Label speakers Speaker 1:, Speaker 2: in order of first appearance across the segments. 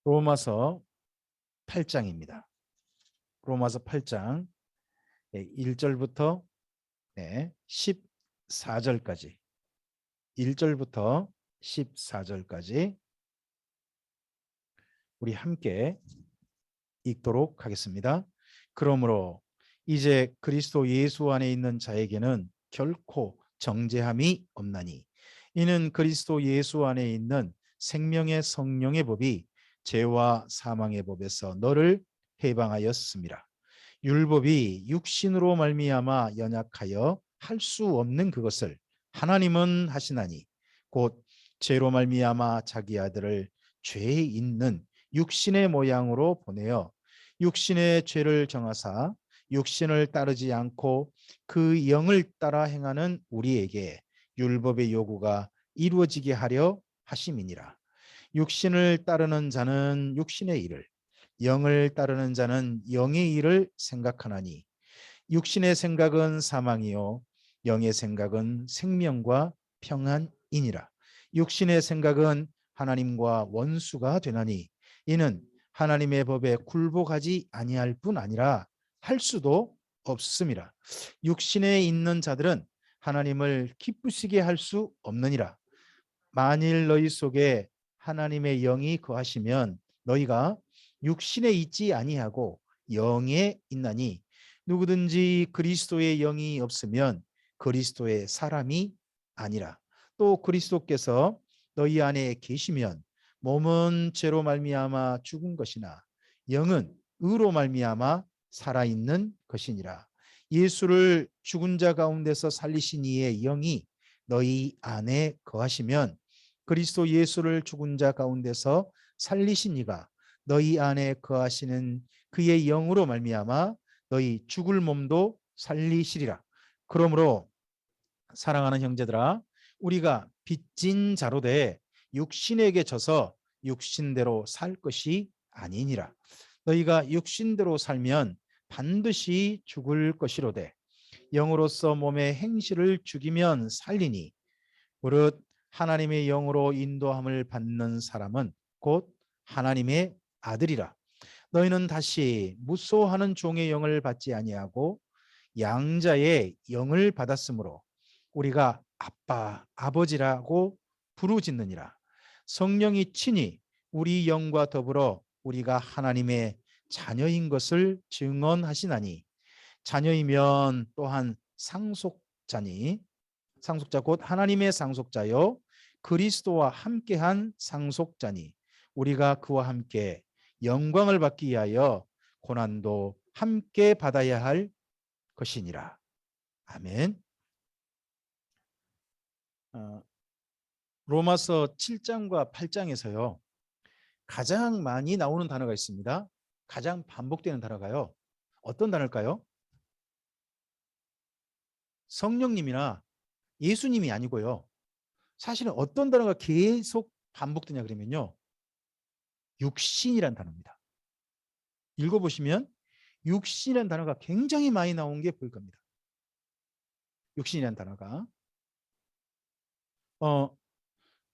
Speaker 1: 로마서 8장입니다. 로마서 8장 1절부터 14절까지 1절부터 14절까지 우리 함께 읽도록 하겠습니다. 그러므로 이제 그리스도 예수 안에 있는 자에게는 결코 정죄함이 없나니 이는 그리스도 예수 안에 있는 생명의 성령의 법이 죄와 사망의 법에서 너를 해방하였습니다. 율법이 육신으로 말미암아 연약하여 할 수 없는 그것을 하나님은 하시나니 곧 죄로 말미암아 자기 아들을 죄에 있는 육신의 모양으로 보내어 육신의 죄를 정하사 육신을 따르지 않고 그 영을 따라 행하는 우리에게 율법의 요구가 이루어지게 하려 하심이니라. 육신을 따르는 자는 육신의 일을, 영을 따르는 자는 영의 일을 생각하나니 육신의 생각은 사망이요 영의 생각은 생명과 평안이니라. 육신의 생각은 하나님과 원수가 되나니 이는 하나님의 법에 굴복하지 아니할 뿐 아니라 할 수도 없음이라. 육신에 있는 자들은 하나님을 기쁘시게 할 수 없느니라. 만일 너희 속에 하나님의 영이 거하시면 너희가 육신에 있지 아니하고 영에 있나니 누구든지 그리스도의 영이 없으면 그리스도의 사람이 아니라. 또 그리스도께서 너희 안에 계시면 몸은 죄로 말미암아 죽은 것이나 영은 의로 말미암아 살아있는 것이니라. 예수를 죽은 자 가운데서 살리신 이의 영이 너희 안에 거하시면 그리스도 예수를 죽은 자 가운데서 살리신 이가 너희 안에 거하시는 그의 영으로 말미암아 너희 죽을 몸도 살리시리라. 그러므로 사랑하는 형제들아, 우리가 빚진 자로 돼 육신에게 져서 육신대로 살 것이 아니니라. 너희가 육신대로 살면 반드시 죽을 것이로되 영으로서 몸의 행실을 죽이면 살리니 무릇 하나님의 영으로 인도함을 받는 사람은 곧 하나님의 아들이라. 너희는 다시 무소하는 종의 영을 받지 아니하고 양자의 영을 받았으므로 우리가 아빠, 아버지라고 부르짖느니라. 성령이 친히 우리 영과 더불어 우리가 하나님의 자녀인 것을 증언하시나니 자녀이면 또한 상속자니 상속자 곧 하나님의 상속자요 그리스도와 함께한 상속자니 우리가 그와 함께 영광을 받기 위하여 고난도 함께 받아야 할 것이니라. 아멘. 로마서 7장과 8장에서요 가장 많이 나오는 단어가 있습니다. 가장 반복되는 단어가요. 어떤 단어일까요? 성령님이나 예수님이 아니고요. 사실은 어떤 단어가 계속 반복되냐 그러면요. 육신이란 단어입니다. 읽어보시면 육신이라는 단어가 굉장히 많이 나온 게 보일 겁니다. 육신이라는 단어가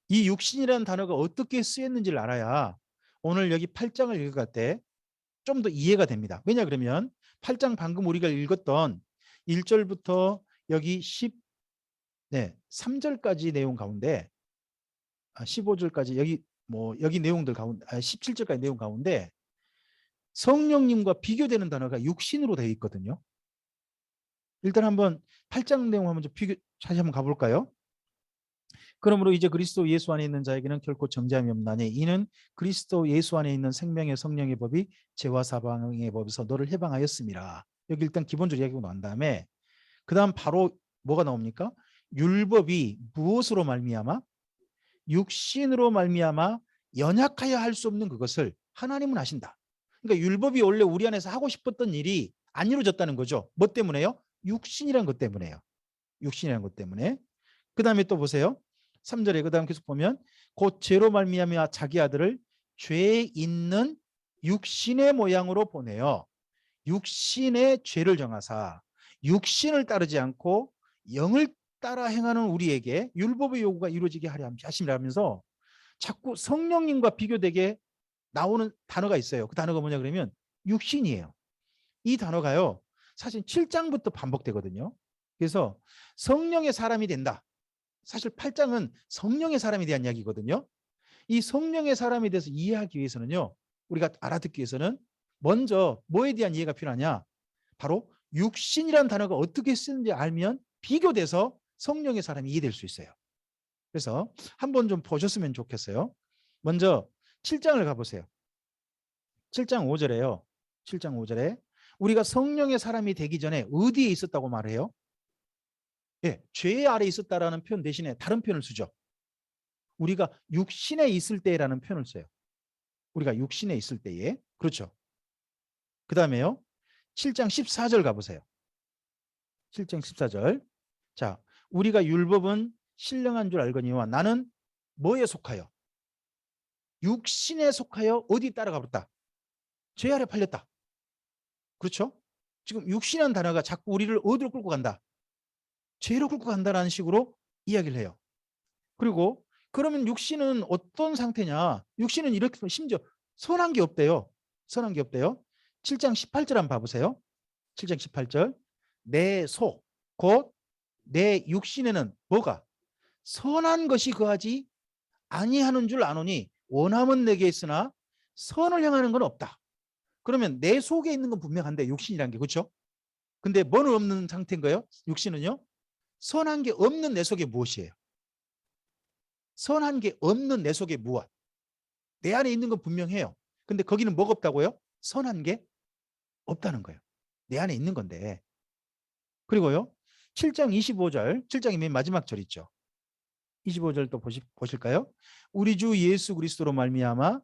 Speaker 1: 이 육신이라는 단어가 어떻게 쓰였는지를 알아야 오늘 여기 8장을 읽을 때 좀 더 이해가 됩니다. 왜냐 그러면 8장 방금 우리가 읽었던 1절부터 여기 3절까지 내용 가운데 15절까지 여기 내용들 가운데 17절까지 내용 가운데 성령님과 비교되는 단어가 육신으로 되어 있거든요. 일단 한번 8장 내용 한번 좀 다시 한번 가볼까요? 그러므로 이제 그리스도 예수 안에 있는 자에게는 결코 정죄함이 없나니 이는 그리스도 예수 안에 있는 생명의 성령의 법이 죄와 사망의 법에서 너를 해방하였습니다. 여기 일단 기본적으로 이야기하고 난 다음에 그 다음 바로 뭐가 나옵니까? 율법이 무엇으로 말미암아? 육신으로 말미암아 연약하여 할 수 없는 그것을 하나님은 하신다. 그러니까 율법이 원래 우리 안에서 하고 싶었던 일이 안 이루어졌다는 거죠. 뭐 때문에요? 육신이라는 것 때문에요. 육신이라는 것 때문에. 그 다음에 또 보세요. 3절에 그 다음 계속 보면 곧 죄로 말미암아 자기 아들을 죄 있는 육신의 모양으로 보내어 육신의 죄를 정하사 육신을 따르지 않고 영을 따라 행하는 우리에게 율법의 요구가 이루어지게 하려 하심이라면서 자꾸 성령님과 비교되게 나오는 단어가 있어요. 그 단어가 뭐냐 그러면 육신이에요. 이 단어가요. 사실 7장부터 반복되거든요. 그래서 성령의 사람이 된다. 사실 8장은 성령의 사람에 대한 이야기거든요. 이 성령의 사람에 대해서 이해하기 위해서는요. 우리가 알아듣기 위해서는 먼저 뭐에 대한 이해가 필요하냐. 바로 육신이라는 단어가 어떻게 쓰는지 알면 비교돼서 성령의 사람이 이해될 수 있어요. 그래서 한번 좀 보셨으면 좋겠어요. 먼저 7장을 가보세요. 7장 5절에요. 7장 5절에 우리가 성령의 사람이 되기 전에 어디에 있었다고 말해요? 예, 죄 아래 있었다라는 표현 대신에 다른 표현을 쓰죠. 우리가 육신에 있을 때라는 표현을 써요. 우리가 육신에 있을 때에. 그렇죠. 그 다음에요. 7장 14절 가보세요. 7장 14절. 자, 우리가 율법은 신령한 줄 알거니와 나는 뭐에 속하여? 육신에 속하여 어디 따라가 버렸다? 죄 아래 팔렸다. 그렇죠? 지금 육신이라는 단어가 자꾸 우리를 어디로 끌고 간다? 죄로 끌고 간다는 식으로 이야기를 해요. 그리고 그러면 육신은 어떤 상태냐? 육신은 이렇게 심지어 선한 게 없대요. 선한 게 없대요. 7장 18절 한번 봐보세요. 7장 18절. 내 속, 곧 내 육신에는 뭐가? 선한 것이 거하지 아니하는 줄 아노니 원함은 내게 있으나 선을 향하는 건 없다. 그러면 내 속에 있는 건 분명한데 육신이란 게 그렇죠? 근데 뭐는 없는 상태인 거예요? 육신은요? 선한 게 없는 내 속에 무엇이에요? 선한 게 없는 내 속에 무엇? 내 안에 있는 건 분명해요. 근데 거기는 뭐가 없다고요? 선한 게 없다는 거예요. 내 안에 있는 건데. 그리고요. 7장 25절, 7장이 맨 마지막 절 있죠. 25절 또 보실까요? 우리 주 예수 그리스도로 말미암아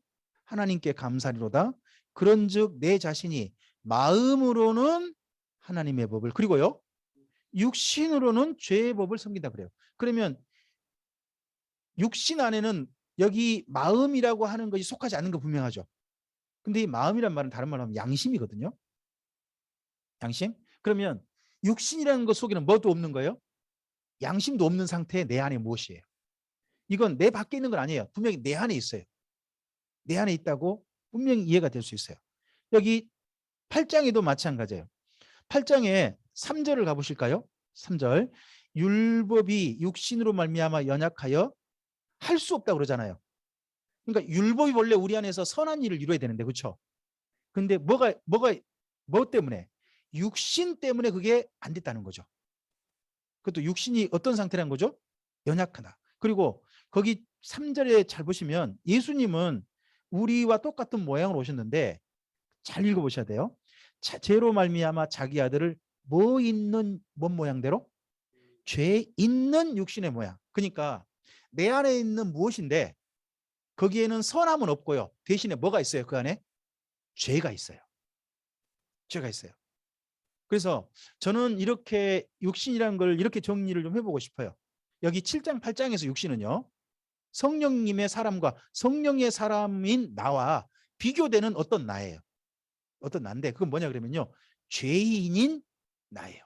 Speaker 1: 하나님께 감사리로다. 그런즉 내 자신이 마음으로는 하나님의 법을 그리고요. 육신으로는 죄의 법을 섬긴다 그래요. 그러면 육신 안에는 여기 마음이라고 하는 것이 속하지 않는 거 분명하죠. 근데 이 마음이란 말은 다른 말로 하면 양심이거든요. 양심? 그러면 육신이라는 것 속에는 뭐도 없는 거예요? 양심도 없는 상태에 내 안에 무엇이에요? 이건 내 밖에 있는 건 아니에요. 분명히 내 안에 있어요. 내 안에 있다고 분명히 이해가 될 수 있어요. 여기 8장에도 마찬가지예요. 8장에 3절을 가보실까요? 3절. 율법이 육신으로 말미암아 연약하여 할 수 없다고 그러잖아요. 그러니까 율법이 원래 우리 안에서 선한 일을 이루어야 되는데 그렇죠? 근데 뭐 때문에? 육신 때문에 그게 안 됐다는 거죠. 그것도 육신이 어떤 상태라는 거죠? 연약하다. 그리고 거기 3절에 잘 보시면 예수님은 우리와 똑같은 모양으로 오셨는데 잘 읽어보셔야 돼요. 죄로 말미암아 자기 아들을 뭔 모양대로? 죄 있는 육신의 모양. 그러니까 내 안에 있는 무엇인데 거기에는 선함은 없고요. 대신에 뭐가 있어요? 그 안에? 죄가 있어요. 죄가 있어요. 그래서 저는 이렇게 육신이라는 걸 이렇게 정리를 좀 해보고 싶어요. 여기 7장 8장에서 육신은요. 성령님의 사람과 성령의 사람인 나와 비교되는 어떤 나예요. 어떤 나인데 그건 뭐냐 그러면요. 죄인인 나예요.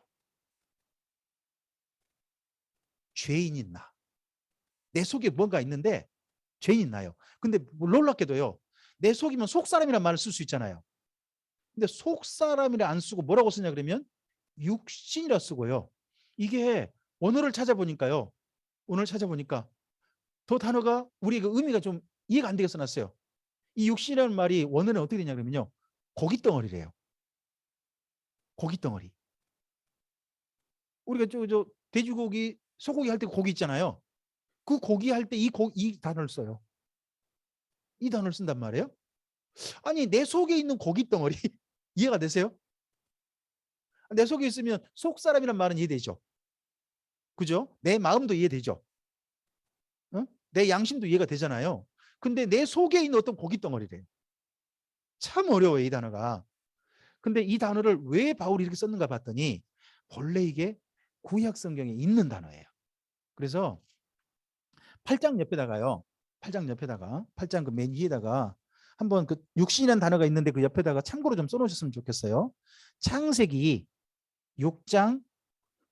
Speaker 1: 죄인인 나. 내 속에 뭔가 있는데 죄인인 나요. 근데 놀랍게도요. 내 속이면 속사람이란 말을 쓸 수 있잖아요. 근데 속사람이라 안 쓰고 뭐라고 쓰냐 그러면 육신이라 쓰고요. 이게 원어를 찾아보니까요. 오늘 찾아보니까 더 단어가 우리 그 의미가 좀 이해가 안 되게 써놨어요. 이 육신이라는 말이 원어는 어떻게 되냐 그러면요. 고깃덩어리래요. 고깃덩어리. 우리가 저 돼지고기, 소고기 할 때 고기 있잖아요. 그 고기 할 때 이 단어를 써요. 이 단어를 쓴단 말이에요. 아니 내 속에 있는 고깃덩어리 이해가 되세요? 내 속에 있으면 속사람이란 말은 이해되죠. 그죠? 내 마음도 이해되죠. 어? 내 양심도 이해가 되잖아요. 근데 내 속에 있는 어떤 고깃덩어리래. 참 어려워요, 이 단어가. 근데 이 단어를 왜 바울이 이렇게 썼는가 봤더니 본래 이게 구약 성경에 있는 단어예요. 그래서 8장 옆에다가요. 8장 옆에다가 8장 그 맨 위에다가 한번 그 육신이라는 단어가 있는데 그 옆에다가 참고로 좀 써놓으셨으면 좋겠어요. 창세기 6장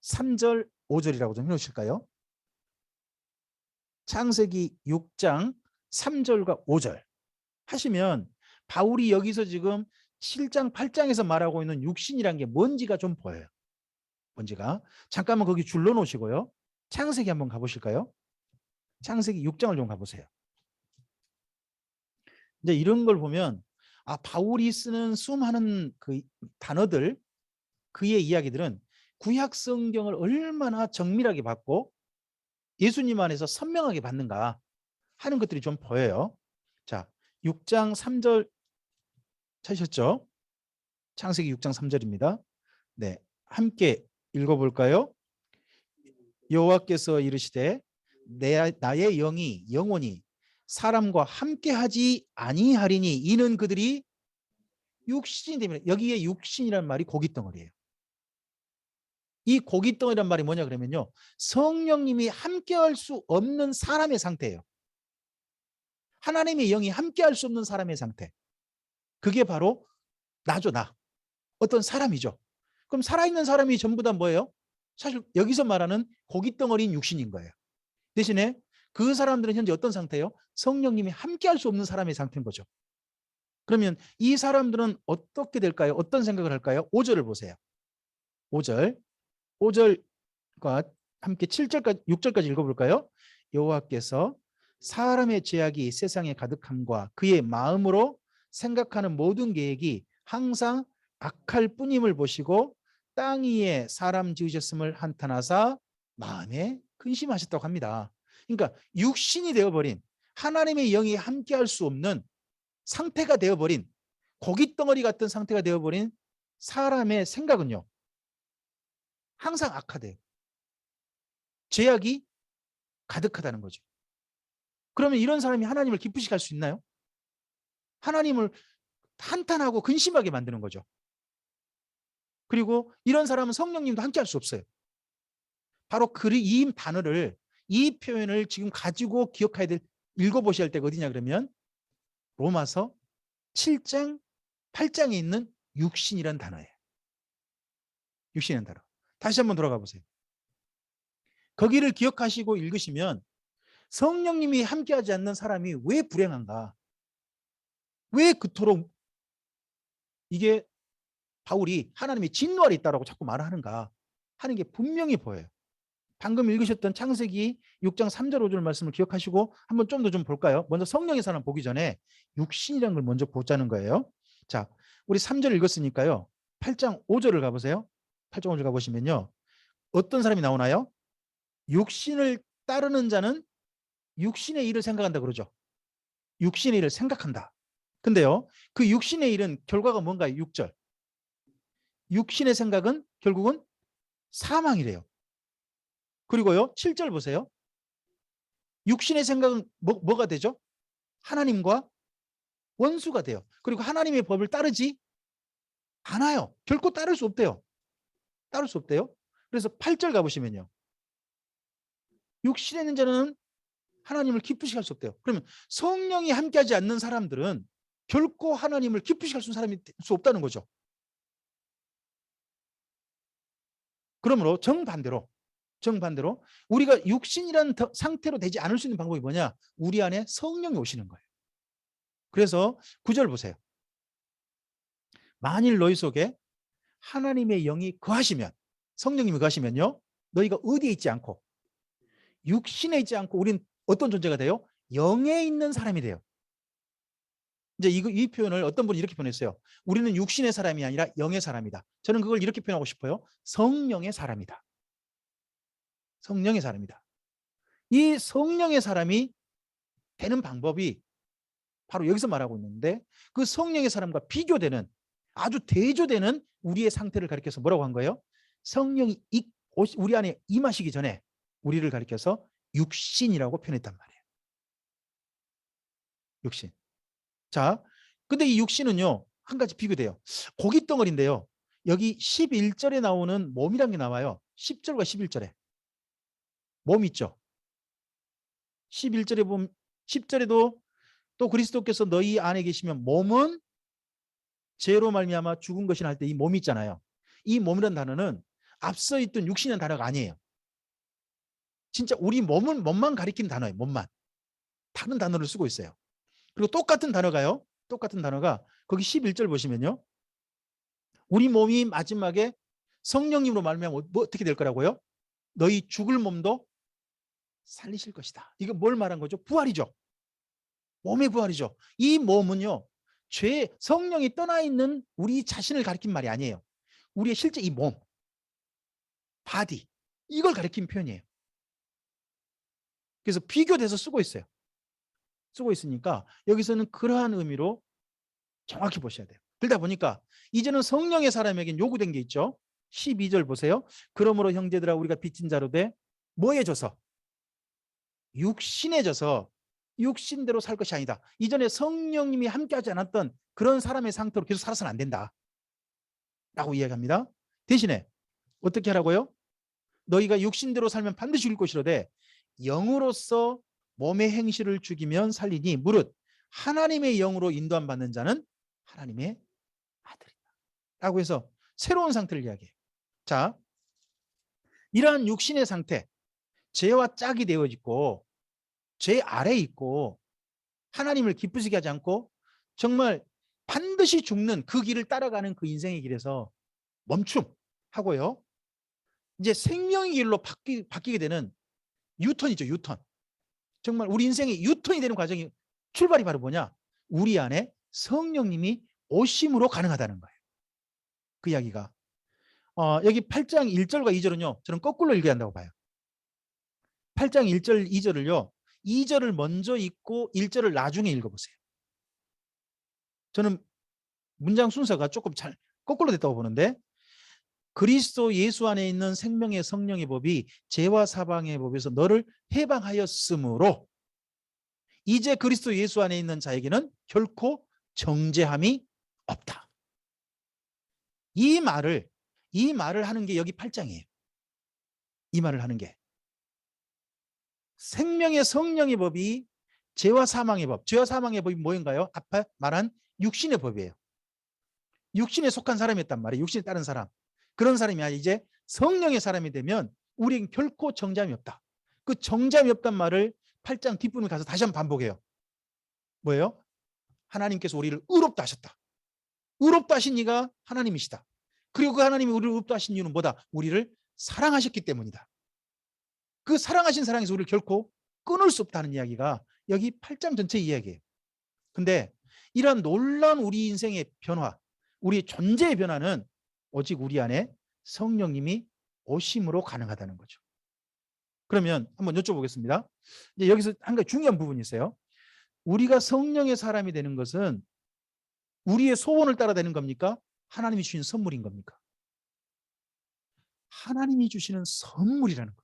Speaker 1: 3절 5절이라고 좀 해놓으실까요? 창세기 6장 3절과 5절 하시면 바울이 여기서 지금 7장 8장에서 말하고 있는 육신이란 게 뭔지가 좀 보여요. 뭔지가. 잠깐만 거기 줄러 놓으시고요. 창세기 한번 가보실까요? 창세기 6장을 좀 가보세요. 이제 이런 걸 보면 바울이 쓰는 수많은 그 단어들, 그의 이야기들은 구약 성경을 얼마나 정밀하게 받고 예수님 안에서 선명하게 받는가 하는 것들이 좀 보여요. 자, 6장 3절 찾으셨죠? 창세기 6장 3절입니다. 네, 함께 읽어볼까요? 여호와께서 이르시되 나의 영혼이 사람과 함께하지 아니하리니 이는 그들이 육신이 되면, 여기에 육신이라는 말이 고깃덩어리예요. 이 고깃덩어리란 말이 뭐냐 그러면요, 성령님이 함께할 수 없는 사람의 상태예요. 하나님의 영이 함께할 수 없는 사람의 상태. 그게 바로 나죠, 나. 어떤 사람이죠. 그럼 살아있는 사람이 전부 다 뭐예요? 사실 여기서 말하는 고깃덩어리인 육신인 거예요. 대신에 그 사람들은 현재 어떤 상태예요? 성령님이 함께할 수 없는 사람의 상태인 거죠. 그러면 이 사람들은 어떻게 될까요? 어떤 생각을 할까요? 5절을 보세요. 5절. 5절과 함께 7절까지 6절까지 읽어볼까요? 여호와께서 사람의 죄악이 세상에 가득함과 그의 마음으로 생각하는 모든 계획이 항상 악할 뿐임을 보시고 땅 위에 사람 지으셨음을 한탄하사 마음에 근심하셨다고 합니다. 그러니까 육신이 되어버린, 하나님의 영이 함께할 수 없는 상태가 되어버린, 고깃덩어리 같은 상태가 되어버린 사람의 생각은요, 항상 악하대요. 죄악이 가득하다는 거죠. 그러면 이런 사람이 하나님을 기쁘시게 할 수 있나요? 하나님을 한탄하고 근심하게 만드는 거죠. 그리고 이런 사람은 성령님도 함께 할 수 없어요. 바로 이 단어를, 이 표현을 지금 가지고 기억해야 될, 읽어보셔야 할 때가 어디냐 그러면 로마서 7장 8장에 있는 육신이라는 단어예요. 육신이라는 단어. 다시 한번 돌아가 보세요. 거기를 기억하시고 읽으시면 성령님이 함께하지 않는 사람이 왜 불행한가? 왜 그토록 이게 바울이 하나님의 진노 아래 있다라고 자꾸 말하는가 하는 게 분명히 보여요. 방금 읽으셨던 창세기 6장 3절 5절 말씀을 기억하시고 한번 좀 더 좀 볼까요? 먼저 성령의 사람 보기 전에 육신이라는 걸 먼저 보자는 거예요. 자, 우리 3절 읽었으니까요. 8장 5절을 가보세요. 8장 5절 가보시면요. 어떤 사람이 나오나요? 육신을 따르는 자는 육신의 일을 생각한다 그러죠. 육신의 일을 생각한다. 근데요, 그 육신의 일은 결과가 뭔가요? 6절. 육신의 생각은 결국은 사망이래요. 그리고요, 7절 보세요. 육신의 생각은 뭐가 되죠? 하나님과 원수가 돼요. 그리고 하나님의 법을 따르지 않아요. 결코 따를 수 없대요. 따를 수 없대요. 그래서 8절 가보시면요. 육신에 있는 자는 하나님을 기쁘시게 할 수 없대요. 그러면 성령이 함께하지 않는 사람들은 결코 하나님을 기쁘시게 할 수 있는 사람이 될 수 없다는 거죠. 그러므로 정반대로 우리가 육신이라는 상태로 되지 않을 수 있는 방법이 뭐냐? 우리 안에 성령이 오시는 거예요. 그래서 9절 보세요. 만일 너희 속에 하나님의 영이 거하시면, 성령님이 거하시면요, 너희가 어디에 있지 않고 육신에 있지 않고 우린 어떤 존재가 돼요? 영에 있는 사람이 돼요. 이제 이 표현을 어떤 분이 이렇게 표현했어요. 우리는 육신의 사람이 아니라 영의 사람이다. 저는 그걸 이렇게 표현하고 싶어요. 성령의 사람이다. 성령의 사람이다. 이 성령의 사람이 되는 방법이 바로 여기서 말하고 있는데, 그 성령의 사람과 비교되는, 아주 대조되는 우리의 상태를 가리켜서 뭐라고 한 거예요? 성령이 우리 안에 임하시기 전에 우리를 가리켜서 육신이라고 표현했단 말이에요. 육신. 자, 근데 이 육신은요, 한 가지 비교돼요. 고깃덩어리인데요. 여기 11절에 나오는 몸이란 게 나와요. 10절과 11절에. 몸 있죠. 11절에 보면, 10절에도 또 그리스도께서 너희 안에 계시면 몸은 죄로 말미암아 죽은 것이나 할 때 이 몸이 있잖아요. 이 몸이라는 단어는 앞서 있던 육신이라는 단어가 아니에요. 진짜 우리 몸만 가리키는 단어예요. 몸만. 다른 단어를 쓰고 있어요. 그리고 똑같은 단어가요. 똑같은 단어가 거기 11절 보시면요. 우리 몸이 마지막에 성령님으로 말미암아 뭐 어떻게 될 거라고요? 너희 죽을 몸도 살리실 것이다. 이거 뭘 말한 거죠? 부활이죠. 몸의 부활이죠. 이 몸은요. 성령이 떠나 있는 우리 자신을 가리킨 말이 아니에요. 우리의 실제 이 몸, 바디 이걸 가리킨 표현이에요. 그래서 비교돼서 쓰고 있어요. 쓰고 있으니까 여기서는 그러한 의미로 정확히 보셔야 돼요. 그러다 보니까 이제는 성령의 사람에겐 요구된 게 있죠. 12절 보세요. 그러므로 형제들아 우리가 빚진 자로 돼 뭐해져서 육신해져서 육신대로 살 것이 아니다. 이전에 성령님이 함께하지 않았던 그런 사람의 상태로 계속 살아서는 안 된다. 라고 이야기합니다. 대신에 어떻게 하라고요? 너희가 육신대로 살면 반드시 죽을 것이로되 영으로서 몸의 행실을 죽이면 살리니 무릇 하나님의 영으로 인도함 받는 자는 하나님의 아들이다. 라고 해서 새로운 상태를 이야기해요. 자, 이러한 육신의 상태, 죄와 짝이 되어 있고 죄 아래에 있고 하나님을 기쁘시게 하지 않고 정말 반드시 죽는 그 길을 따라가는 그 인생의 길에서 멈춤하고요. 이제 생명의 길로 바뀌게 되는 유턴이죠. 유턴. 정말 우리 인생이 유턴이 되는 과정이 출발이 바로 뭐냐? 우리 안에 성령님이 오심으로 가능하다는 거예요. 그 이야기가. 여기 8장 1절과 2절은요. 저는 거꾸로 읽어야 한다고 봐요. 8장 1절, 2절을요. 2절을 먼저 읽고 1절을 나중에 읽어보세요. 저는 문장 순서가 조금 잘 거꾸로 됐다고 보는데 그리스도 예수 안에 있는 생명의 성령의 법이 죄와 사방의 법에서 너를 해방하였으므로 이제 그리스도 예수 안에 있는 자에게는 결코 정죄함이 없다. 이 말을 하는 게 여기 8장이에요. 이 말을 하는 게 생명의 성령의 법이 죄와 사망의 법, 죄와 사망의 법이 뭐인가요? 아까 말한 육신의 법이에요. 육신에 속한 사람이었단 말이에요. 육신에 따른 사람. 그런 사람이 아니라 이제 성령의 사람이 되면 우리에겐 결코 정죄함이 없다. 그 정죄함이 없단 말을 8장 뒷부분에 가서 다시 한번 반복해요. 뭐예요? 하나님께서 우리를 의롭다 하셨다. 의롭다 하신 이가 하나님이시다. 그리고 그 하나님이 우리를 의롭다 하신 이유는 뭐다? 우리를 사랑하셨기 때문이다. 그 사랑하신 사랑에서 우리를 결코 끊을 수 없다는 이야기가 여기 8장 전체 이야기예요. 근데 이러한 놀라운 우리 인생의 변화, 우리 존재의 변화는 오직 우리 안에 성령님이 오심으로 가능하다는 거죠. 그러면 한번 여쭤보겠습니다. 이제 여기서 한 가지 중요한 부분이 있어요. 우리가 성령의 사람이 되는 것은 우리의 소원을 따라 되는 겁니까? 하나님이 주신 선물인 겁니까? 하나님이 주시는 선물이라는 겁니다.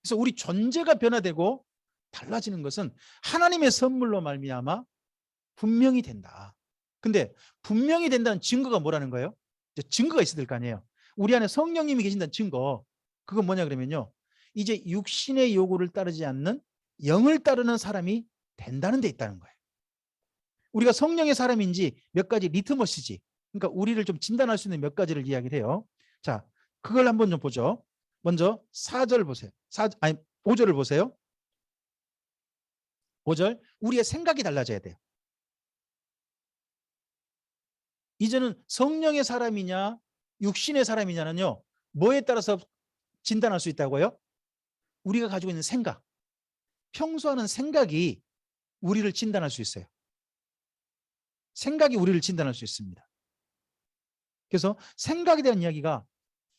Speaker 1: 그래서 우리 존재가 변화되고 달라지는 것은 하나님의 선물로 말미암아 분명히 된다. 근데 분명히 된다는 증거가 뭐라는 거예요? 이제 증거가 있어야 될 거 아니에요. 우리 안에 성령님이 계신다는 증거. 그건 뭐냐 그러면요. 이제 육신의 요구를 따르지 않는 영을 따르는 사람이 된다는 데 있다는 거예요. 우리가 성령의 사람인지 몇 가지 리트머스지. 그러니까 우리를 좀 진단할 수 있는 몇 가지를 이야기를 해요. 자, 그걸 한번 좀 보죠. 먼저 4절 보세요. 5절을 보세요. 5절. 우리의 생각이 달라져야 돼요. 이제는 성령의 사람이냐 육신의 사람이냐는요. 뭐에 따라서 진단할 수 있다고요? 우리가 가지고 있는 생각. 평소 하는 생각이 우리를 진단할 수 있어요. 생각이 우리를 진단할 수 있습니다. 그래서 생각에 대한 이야기가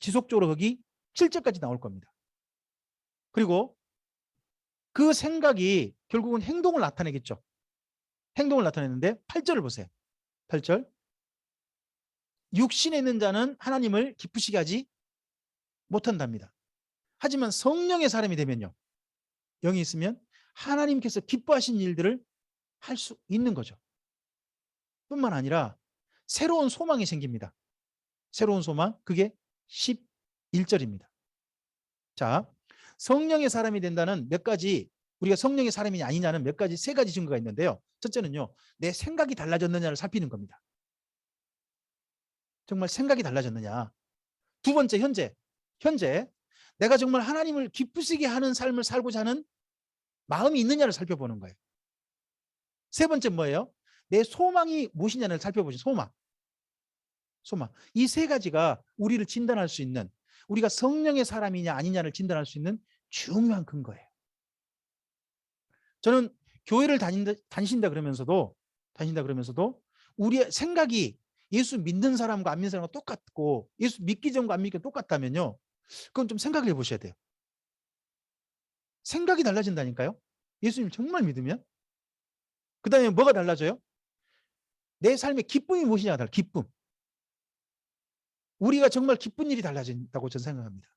Speaker 1: 지속적으로 거기 7절까지 나올 겁니다. 그리고 그 생각이 결국은 행동을 나타내겠죠. 행동을 나타내는데 8절을 보세요. 8절. 육신에 있는 자는 하나님을 기쁘시게 하지 못한답니다. 하지만 성령의 사람이 되면요. 영이 있으면 하나님께서 기뻐하신 일들을 할 수 있는 거죠. 뿐만 아니라 새로운 소망이 생깁니다. 새로운 소망, 그게 11절입니다. 자, 성령의 사람이 된다는 몇 가지, 우리가 성령의 사람이 아니냐는 몇 가지, 세 가지 증거가 있는데요. 첫째는요, 내 생각이 달라졌느냐를 살피는 겁니다. 정말 생각이 달라졌느냐. 두 번째, 현재 내가 정말 하나님을 기쁘시게 하는 삶을 살고자 하는 마음이 있느냐를 살펴보는 거예요. 세 번째 뭐예요? 내 소망이 무엇이냐를 살펴보죠. 소망. 이 세 가지가 우리를 진단할 수 있는, 우리가 성령의 사람이냐 아니냐를 진단할 수 있는 중요한 근거예요. 저는 교회를 다니신다 그러면서도 우리의 생각이 예수 믿는 사람과 안 믿는 사람과 똑같고 예수 믿기 전과 안 믿기 전 똑같다면요, 그건 좀 생각을 해보셔야 돼요. 생각이 달라진다니까요. 예수님 정말 믿으면. 그 다음에 뭐가 달라져요? 내 삶의 기쁨이 무엇이냐가 달라요. 기쁨. 우리가 정말 기쁜 일이 달라진다고 저는 생각합니다.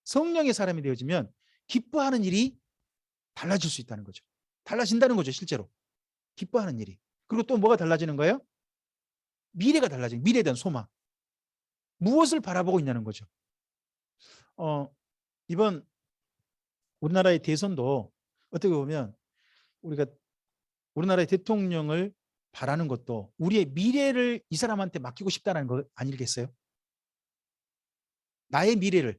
Speaker 1: 성령의 사람이 되어지면 기뻐하는 일이 달라질 수 있다는 거죠. 달라진다는 거죠, 실제로. 기뻐하는 일이. 그리고 또 뭐가 달라지는 거예요? 미래가 달라지는, 미래에 대한 소망. 무엇을 바라보고 있냐는 거죠. 이번 우리나라의 대선도 어떻게 보면 우리가 우리나라의 대통령을 바라는 것도 우리의 미래를 이 사람한테 맡기고 싶다는 거 아니겠어요? 나의 미래를,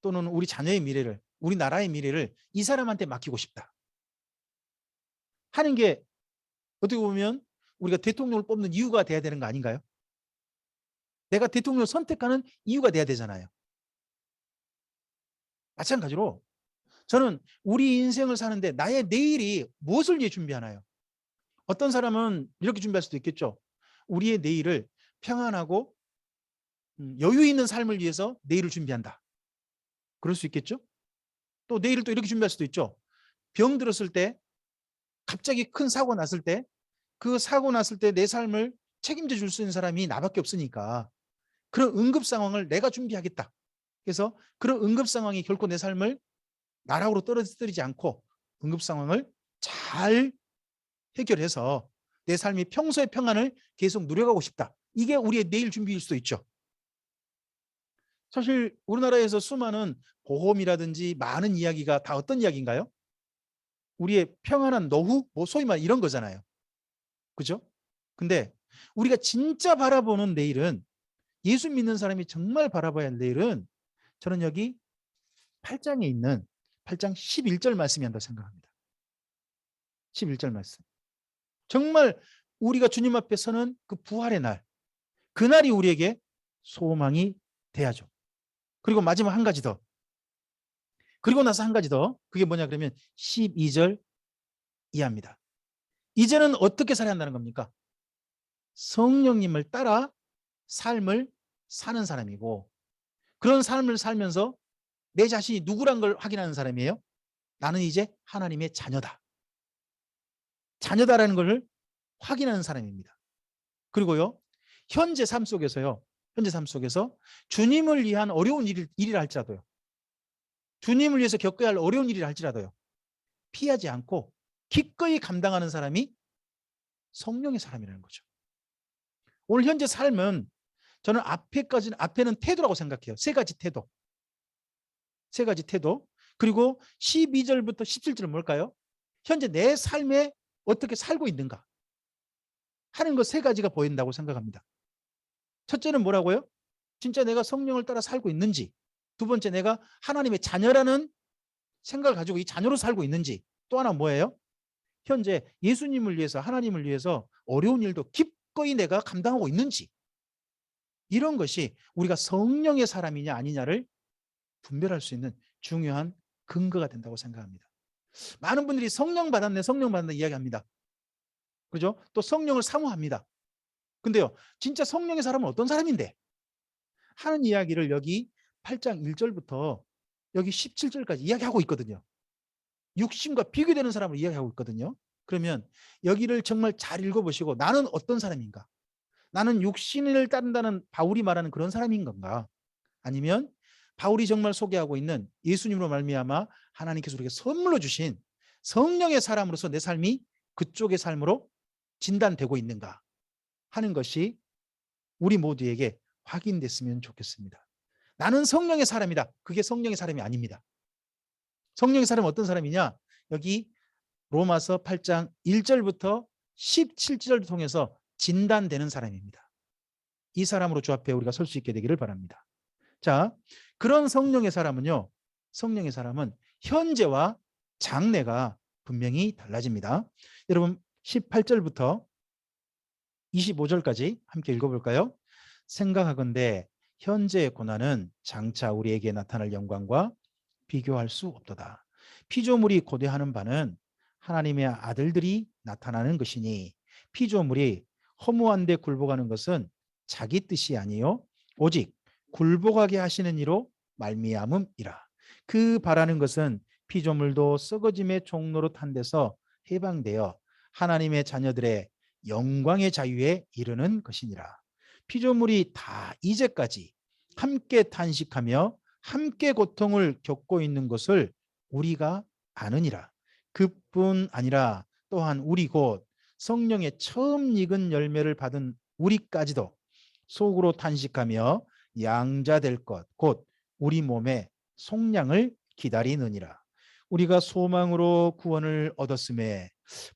Speaker 1: 또는 우리 자녀의 미래를, 우리나라의 미래를 이 사람한테 맡기고 싶다 하는 게 어떻게 보면 우리가 대통령을 뽑는 이유가 돼야 되는 거 아닌가요? 내가 대통령을 선택하는 이유가 돼야 되잖아요. 마찬가지로 저는 우리 인생을 사는데 나의 내일이 무엇을 위해 준비하나요? 어떤 사람은 이렇게 준비할 수도 있겠죠. 우리의 내일을 평안하고 여유 있는 삶을 위해서 내일을 준비한다. 그럴 수 있겠죠. 또 내일을 또 이렇게 준비할 수도 있죠. 병 들었을 때, 갑자기 큰 사고 났을 때, 그 사고 났을 때 내 삶을 책임져 줄 수 있는 사람이 나밖에 없으니까 그런 응급 상황을 내가 준비하겠다. 그래서 그런 응급 상황이 결코 내 삶을 나락으로 떨어뜨리지 않고 응급 상황을 잘 해결해서 내 삶이 평소의 평안을 계속 누려가고 싶다. 이게 우리의 내일 준비일 수도 있죠. 사실 우리나라에서 수많은 보험이라든지 많은 이야기가 다 어떤 이야기인가요? 우리의 평안한 노후, 뭐 소위 말 이런 거잖아요. 그죠? 근데 우리가 진짜 바라보는 내일은, 예수 믿는 사람이 정말 바라봐야 할 내일은, 저는 여기 8장에 있는 8장 11절 말씀이 한다고 생각합니다. 11절 말씀. 정말 우리가 주님 앞에 서는 그 부활의 날, 그날이 우리에게 소망이 돼야죠. 그리고 마지막 한 가지 더. 그리고 나서 한 가지 더. 그게 뭐냐 그러면 12절 이하입니다. 이제는 어떻게 살아야 한다는 겁니까? 성령님을 따라 삶을 사는 사람이고, 그런 삶을 살면서 내 자신이 누구란 걸 확인하는 사람이에요. 나는 이제 하나님의 자녀다. 자녀다라는 것을 확인하는 사람입니다. 그리고요, 현재 삶 속에서 주님을 위한 어려운 일이라 할지라도요, 주님을 위해서 겪어야 할 어려운 일이라 할지라도요, 피하지 않고 기꺼이 감당하는 사람이 성령의 사람이라는 거죠. 오늘 현재 삶은 저는 앞에는 태도라고 생각해요. 세 가지 태도. 그리고 12절부터 17절은 뭘까요? 현재 내 삶에 어떻게 살고 있는가 하는 것 세 가지가 보인다고 생각합니다. 첫째는 뭐라고요? 진짜 내가 성령을 따라 살고 있는지. 두 번째, 내가 하나님의 자녀라는 생각을 가지고 이 자녀로 살고 있는지. 또 하나 뭐예요? 현재 예수님을 위해서, 하나님을 위해서 어려운 일도 기꺼이 내가 감당하고 있는지. 이런 것이 우리가 성령의 사람이냐 아니냐를 분별할 수 있는 중요한 근거가 된다고 생각합니다. 많은 분들이 성령 받았네 이야기합니다. 그죠? 또 성령을 사모합니다. 근데요, 진짜 성령의 사람은 어떤 사람인데 하는 이야기를 여기 8장 1절부터 여기 17절까지 이야기하고 있거든요. 육신과 비교되는 사람을 이야기하고 있거든요. 그러면 여기를 정말 잘 읽어보시고, 나는 어떤 사람인가? 나는 육신을 따른다는 바울이 말하는 그런 사람인 건가? 아니면 바울이 정말 소개하고 있는 예수님으로 말미암아 하나님께서 우리에게 선물로 주신 성령의 사람으로서 내 삶이 그쪽의 삶으로 진단되고 있는가 하는 것이 우리 모두에게 확인됐으면 좋겠습니다. 나는 성령의 사람이다. 그게 성령의 사람이 아닙니다. 성령의 사람은 어떤 사람이냐? 여기 로마서 8장 1절부터 17절을 통해서 진단되는 사람입니다. 이 사람으로 주 앞에 우리가 설 수 있게 되기를 바랍니다. 자, 그런 성령의 사람은 현재와 장래가 분명히 달라집니다. 여러분 18절부터 25절까지 함께 읽어볼까요? 생각하건대 현재의 고난은 장차 우리에게 나타날 영광과 비교할 수 없도다. 피조물이 고대하는 바는 하나님의 아들들이 나타나는 것이니 피조물이 허무한 데 굴복하는 것은 자기 뜻이 아니요 오직 굴복하게 하시는 이로 말미암음이라. 그 바라는 것은 피조물도 썩어짐의 종로로 탄 데서 해방되어 하나님의 자녀들의 영광의 자유에 이르는 것이니라. 피조물이 다 이제까지 함께 탄식하며 함께 고통을 겪고 있는 것을 우리가 아느니라. 그뿐 아니라 또한 우리 곧 성령의 처음 익은 열매를 받은 우리까지도 속으로 탄식하며 양자될 것 곧 우리 몸의 속량을 기다리느니라. 우리가 소망으로 구원을 얻었음에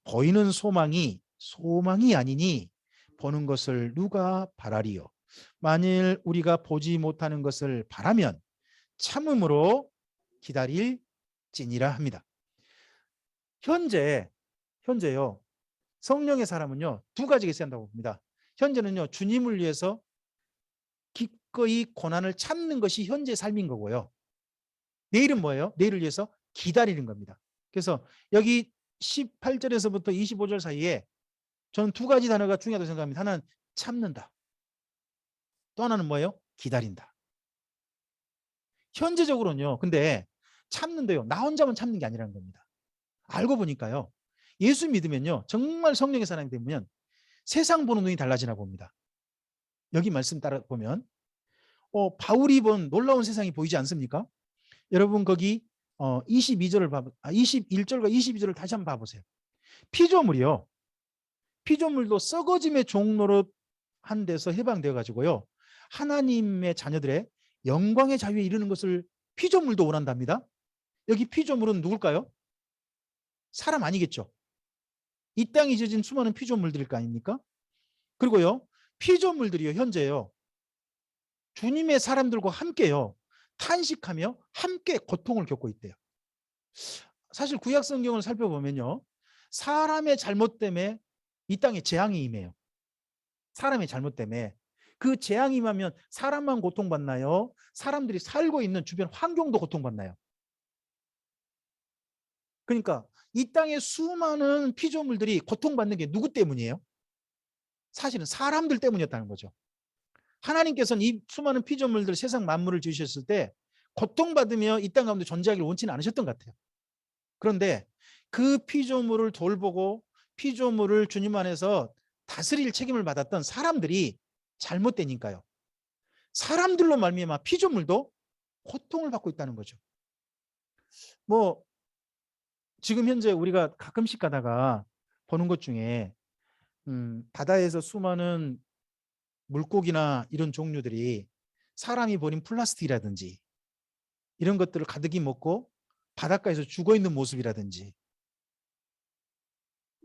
Speaker 1: 보이는 소망이 아니니 보는 것을 누가 바라리요. 만일 우리가 보지 못하는 것을 바라면 참음으로 기다릴지니라 합니다. 현재요. 성령의 사람은요. 두 가지가 있어야 한다고 봅니다. 현재는요. 주님을 위해서 기꺼이 고난을 참는 것이 현재의 삶인 거고요. 내일은 뭐예요? 내일을 위해서 기다리는 겁니다. 그래서 여기 18절에서부터 25절 사이에 저는 두 가지 단어가 중요하다고 생각합니다. 하나는 참는다. 또 하나는 뭐예요? 기다린다. 현재적으로는요. 근데 참는데요. 나 혼자만 참는 게 아니라는 겁니다. 알고 보니까요. 예수 믿으면요. 정말 성령의 사람이 되면 세상 보는 눈이 달라지나 봅니다. 여기 말씀 따라 보면 바울이 본 놀라운 세상이 보이지 않습니까? 여러분 거기 21절과 22절을 다시 한번 봐보세요. 피조물도 썩어짐의 종로로 한 데서 해방되어 가지고요. 하나님의 자녀들의 영광의 자유에 이르는 것을 피조물도 원한답니다. 여기 피조물은 누굴까요? 사람 아니겠죠. 이 땅에 지어진 수많은 피조물들일 거 아닙니까? 그리고요. 피조물들이요. 현재요. 주님의 사람들과 함께요. 탄식하며 함께 고통을 겪고 있대요. 사실 구약 성경을 살펴보면요. 사람의 잘못 때문에 이 땅에 재앙이 임해요. 사람의 잘못 때문에. 그 재앙이 임하면 사람만 고통받나요? 사람들이 살고 있는 주변 환경도 고통받나요? 그러니까 이 땅의 수많은 피조물들이 고통받는 게 누구 때문이에요? 사실은 사람들 때문이었다는 거죠. 하나님께서는 이 수많은 피조물들 세상 만물을 지으셨을 때 고통받으며 이 땅 가운데 존재하기를 원치는 않으셨던 것 같아요. 그런데 그 피조물을 돌보고 피조물을 주님 안에서 다스릴 책임을 받았던 사람들이 잘못되니까요. 사람들로 말미암아 피조물도 고통을 받고 있다는 거죠. 뭐 지금 현재 우리가 가끔씩 가다가 보는 것 중에 바다에서 수많은 물고기나 이런 종류들이 사람이 버린 플라스틱이라든지 이런 것들을 가득히 먹고 바닷가에서 죽어있는 모습이라든지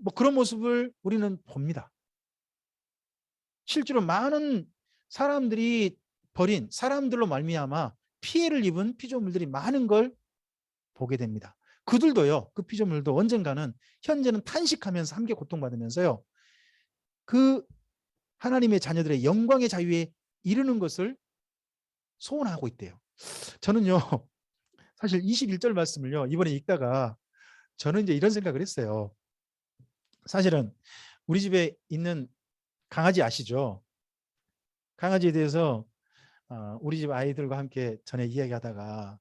Speaker 1: 뭐 그런 모습을 우리는 봅니다. 실제로 많은 사람들이 버린 사람들로 말미암아 피해를 입은 피조물들이 많은 걸 보게 됩니다. 그들도요. 그 피조물도 언젠가는 현재는 탄식하면서 함께 고통받으면서요. 그 하나님의 자녀들의 영광의 자유에 이르는 것을 소원하고 있대요. 저는요. 사실 21절 말씀을요. 이번에 읽다가 저는 이제 이런 생각을 했어요. 사실은 우리 집에 있는 강아지 아시죠? 강아지에 대해서 우리 집 아이들과 함께 전에 이야기하다가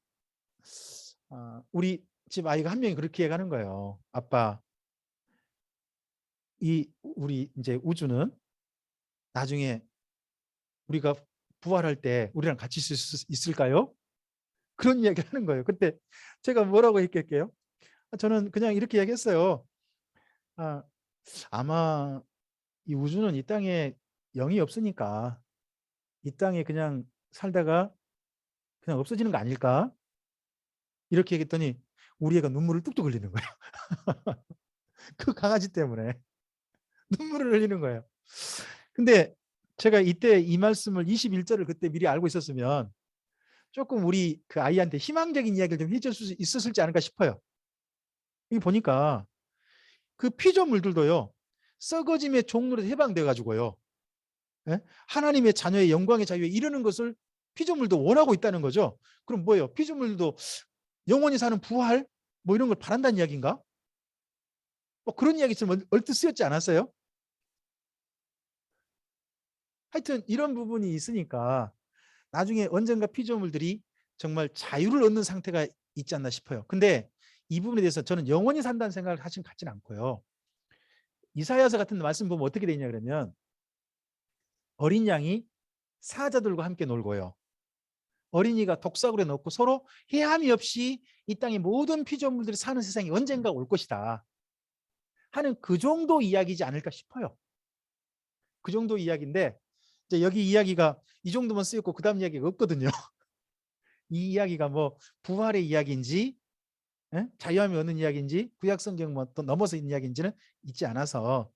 Speaker 1: 우리 집 아이가 한 명이 그렇게 얘기하는 거예요. 아빠, 우리 이제 우주는 나중에 우리가 부활할 때 우리랑 같이 있을까요? 그런 이야기를 하는 거예요. 그때 제가 뭐라고 했겠게요? 저는 그냥 이렇게 얘기했어요. 아마 이 우주는 이 땅에 영이 없으니까 이 땅에 그냥 살다가 그냥 없어지는 거 아닐까? 이렇게 얘기했더니 우리 애가 눈물을 뚝뚝 흘리는 거예요. 그 강아지 때문에 눈물을 흘리는 거예요. 근데 제가 이때 이 말씀을 21절을 그때 미리 알고 있었으면 조금 우리 그 아이한테 희망적인 이야기를 좀 해줄 수 있었을지 않을까 싶어요. 여기 보니까 그 피조물들도요. 썩어짐의 종로로 해방돼 가지고요. 예? 하나님의 자녀의 영광의 자유에 이르는 것을 피조물도 원하고 있다는 거죠. 그럼 뭐예요? 피조물도 영원히 사는 부활 뭐 이런 걸 바란다는 이야기인가? 뭐 그런 이야기처럼 얼뜻 쓰였지 않았어요? 하여튼 이런 부분이 있으니까 나중에 언젠가 피조물들이 정말 자유를 얻는 상태가 있지 않나 싶어요. 근데 이 부분에 대해서 저는 영원히 산다는 생각을 사실 갖지는 않고요. 이사야서 같은 말씀 보면 어떻게 되냐 그러면 어린 양이 사자들과 함께 놀고요. 어린이가 독사굴에 넣고 서로 해함이 없이 이 땅의 모든 피조물들이 사는 세상이 언젠가 올 것이다 하는 그 정도 이야기지 않을까 싶어요. 그 정도 이야기인데 이제 여기 이야기가 이 정도만 쓰였고 그 다음 이야기가 없거든요. 이 이야기가 뭐 부활의 이야기인지 자유함이 얻는 이야기인지 구약 성경 뭐 또 넘어서 있는 이야기인지는 있지 않아서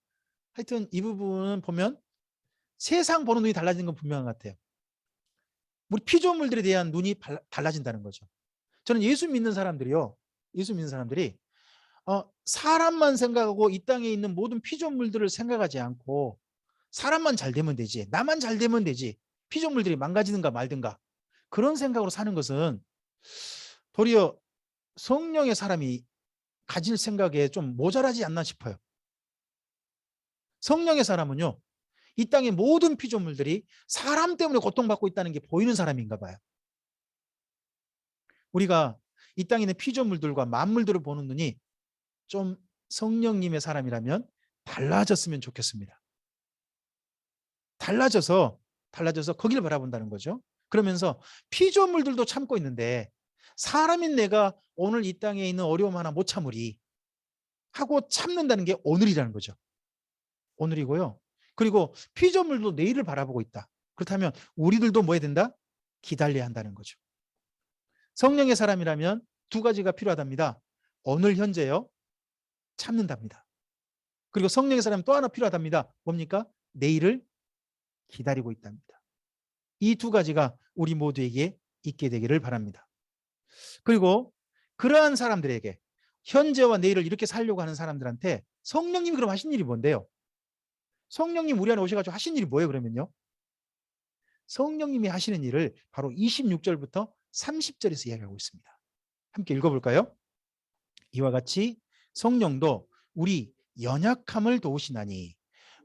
Speaker 1: 하여튼 이 부분은 보면 세상 보는 눈이 달라지는 건 분명한 것 같아요. 우리 피조물들에 대한 눈이 달라진다는 거죠. 저는 예수 믿는 사람들이요. 예수 믿는 사람들이 사람만 생각하고 이 땅에 있는 모든 피조물들을 생각하지 않고 사람만 잘 되면 되지, 나만 잘 되면 되지, 피조물들이 망가지든가 말든가 그런 생각으로 사는 것은 도리어 성령의 사람이 가질 생각에 좀 모자라지 않나 싶어요. 성령의 사람은요. 이 땅의 모든 피조물들이 사람 때문에 고통받고 있다는 게 보이는 사람인가 봐요. 우리가 이 땅에 있는 피조물들과 만물들을 보는 눈이 좀 성령님의 사람이라면 달라졌으면 좋겠습니다. 달라져서 거기를 바라본다는 거죠. 그러면서 피조물들도 참고 있는데 사람인 내가 오늘 이 땅에 있는 어려움 하나 못 참으리 하고 참는다는 게 오늘이라는 거죠. 오늘이고요. 그리고 피조물도 내일을 바라보고 있다. 그렇다면 우리들도 뭐 해야 된다? 기다려야 한다는 거죠. 성령의 사람이라면 두 가지가 필요하답니다. 오늘 현재요. 참는답니다. 그리고 성령의 사람 또 하나 필요하답니다. 뭡니까? 내일을 기다리고 있답니다. 이 두 가지가 우리 모두에게 있게 되기를 바랍니다. 그리고 그러한 사람들에게 현재와 내일을 이렇게 살려고 하는 사람들한테 성령님이 그럼 하신 일이 뭔데요? 성령님 우리 안에 오셔가지고 하신 일이 뭐예요 그러면요? 성령님이 하시는 일을 바로 26절부터 30절에서 이야기하고 있습니다. 함께 읽어볼까요? 이와 같이 성령도 우리 연약함을 도우시나니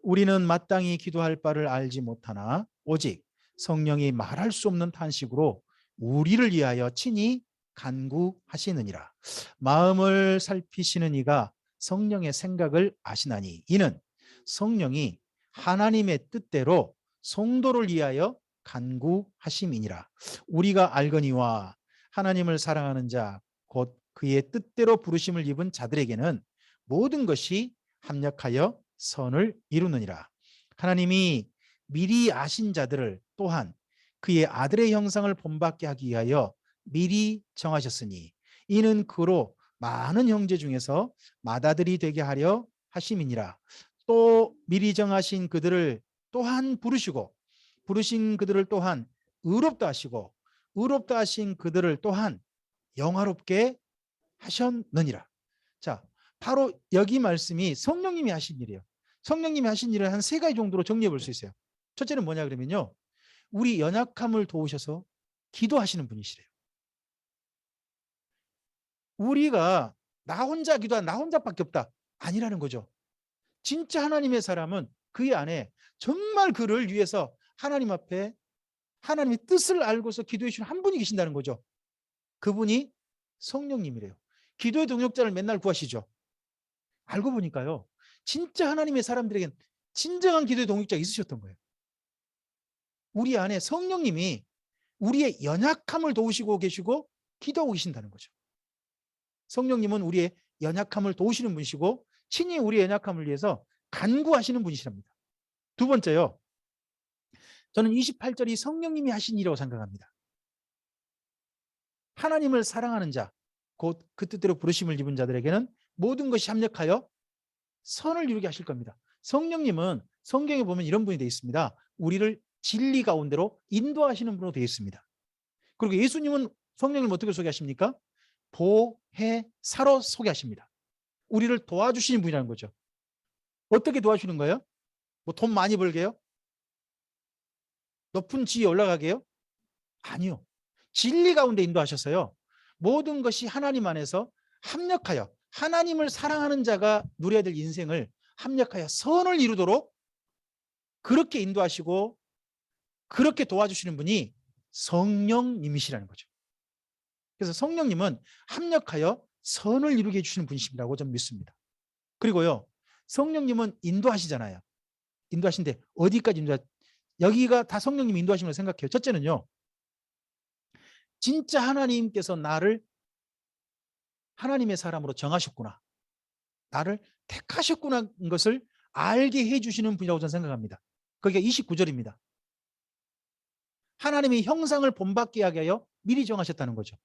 Speaker 1: 우리는 마땅히 기도할 바를 알지 못하나 오직 성령이 말할 수 없는 탄식으로 우리를 위하여 친히 간구하시느니라. 마음을 살피시는 이가 성령의 생각을 아시나니 이는 성령이 하나님의 뜻대로 성도를 위하여 간구하심이니라. 우리가 알거니와 하나님을 사랑하는 자 곧 그의 뜻대로 부르심을 입은 자들에게는 모든 것이 합력하여 선을 이루느니라. 하나님이 미리 아신 자들을 또한 그의 아들의 형상을 본받게 하기 위하여 미리 정하셨으니 이는 그로 많은 형제 중에서 맏아들이 되게 하려 하심이니라. 또 미리 정하신 그들을 또한 부르시고 부르신 그들을 또한 의롭다 하시고 의롭다 하신 그들을 또한 영화롭게 하셨느니라. 자, 바로 여기 말씀이 성령님이 하신 일이에요. 성령님이 하신 일을 한 세 가지 정도로 정리해 볼 수 있어요. 첫째는 뭐냐 그러면요. 우리 연약함을 도우셔서 기도하시는 분이시래요. 우리가 나 혼자 기도한 나 혼자밖에 없다. 아니라는 거죠. 진짜 하나님의 사람은 그의 안에 정말 그를 위해서 하나님 앞에 하나님의 뜻을 알고서 기도해 주시는 한 분이 계신다는 거죠. 그분이 성령님이래요. 기도의 동역자를 맨날 구하시죠. 알고 보니까요. 진짜 하나님의 사람들에겐 진정한 기도의 동역자가 있으셨던 거예요. 우리 안에 성령님이 우리의 연약함을 도우시고 계시고 기도하고 계신다는 거죠. 성령님은 우리의 연약함을 도우시는 분이시고 친히 우리의 연약함을 위해서 간구하시는 분이시랍니다. 두 번째요. 저는 28절이 성령님이 하신 일이라고 생각합니다. 하나님을 사랑하는 자, 곧 그 뜻대로 부르심을 입은 자들에게는 모든 것이 합력하여 선을 이루게 하실 겁니다. 성령님은 성경에 보면 이런 분이 되어 있습니다. 우리를 진리 가운데로 인도하시는 분으로 되어 있습니다. 그리고 예수님은 성령님 어떻게 소개하십니까? 보혜사로 소개하십니다. 우리를 도와주시는 분이라는 거죠. 어떻게 도와주는 거예요? 뭐 돈 많이 벌게요? 높은 지위에 올라가게요? 아니요. 진리 가운데 인도하셨어요. 모든 것이 하나님 안에서 합력하여 하나님을 사랑하는 자가 누려야 될 인생을 합력하여 선을 이루도록 그렇게 인도하시고 그렇게 도와주시는 분이 성령님이시라는 거죠. 그래서 성령님은 합력하여 선을 이루게 해주시는 분이십니다고 저는 믿습니다. 그리고요, 성령님은 인도하시잖아요. 인도하신데 어디까지 여기가 다 성령님이 인도하시는 걸 생각해요. 첫째는요, 진짜 하나님께서 나를 하나님의 사람으로 정하셨구나, 나를 택하셨구나 것을 알게 해주시는 분이라고 저는 생각합니다. 그게 29절입니다. 하나님의 형상을 본받게 하게 하여 미리 정하셨다는 거죠.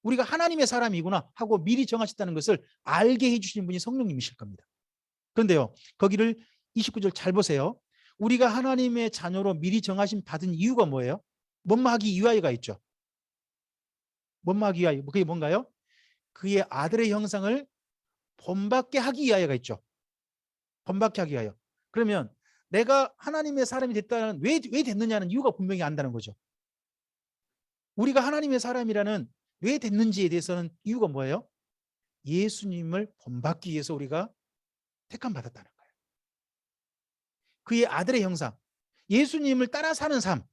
Speaker 1: 우리가 하나님의 사람이구나 하고 미리 정하셨다는 것을 알게 해주시는 분이 성령님이실 겁니다. 그런데요, 거기를 29절 잘 보세요. 우리가 하나님의 자녀로 미리 정하심 받은 이유가 뭐예요? 뭔마하기 위하여가 있죠. 뭔마하기 위하여. 그게 뭔가요? 그의 아들의 형상을 본받게 하기 위하여가 있죠. 본받게 하기 위하여. 그러면 내가 하나님의 사람이 됐다는 왜 됐느냐는 이유가 분명히 안다는 거죠. 우리가 하나님의 사람이라는 왜 됐는지에 대해서는 이유가 뭐예요? 예수님을 본받기 위해서 우리가 택함 받았다는 거예요. 그의 아들의 형상, 예수님을 따라 사는 삶,